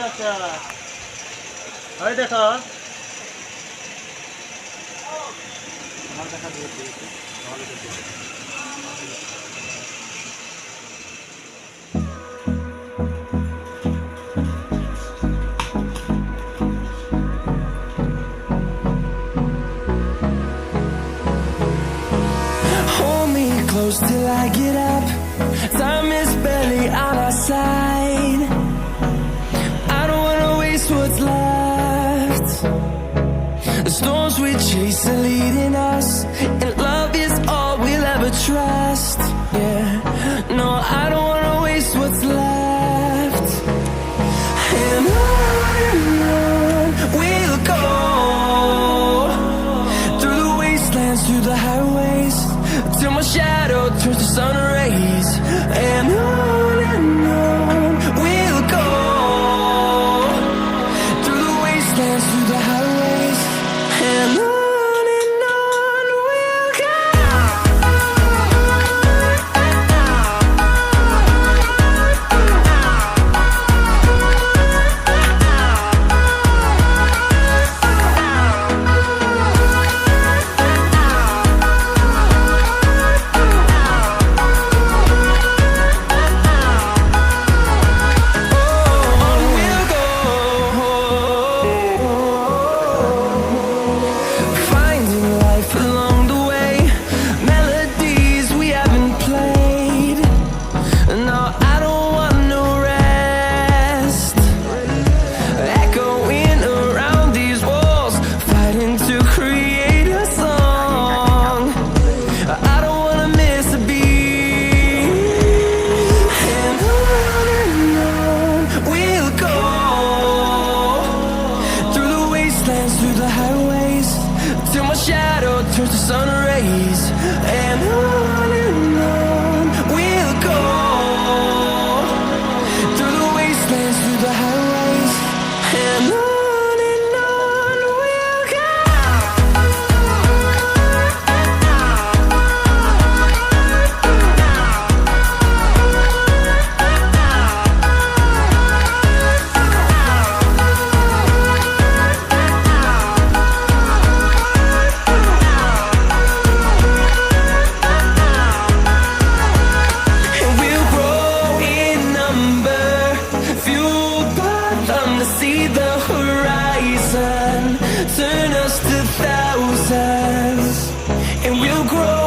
আচ্ছা আচ্ছা, ওই দেখো আমার দেখা দিয়েছে ভালো দেখতে। Hold me close till I get up. Time is barely on our side. I don't wanna waste what's left. The storms we chase are leading us, and love is all we'll ever trust. Yeah, no, I don't wanna waste what's left. And on we'll go, through the wastelands, through the highways, till my shadow turns to sun rays. And on we'll go, through the wastelands, through the highways, and on we'll go. Finding life along the way, melodies we haven't played. No, I don't want no rest. Echoing around these walls, fighting to create a song. I don't wanna miss a beat. And on we'll go, through the wastelands, through the highways, till my shadow turns to sun rays. And on we'll go, through the wastelands, through the highways, and on we'll go. And we'll grow in number, fueled by them to see the horizon, turn us to thousands. And we'll grow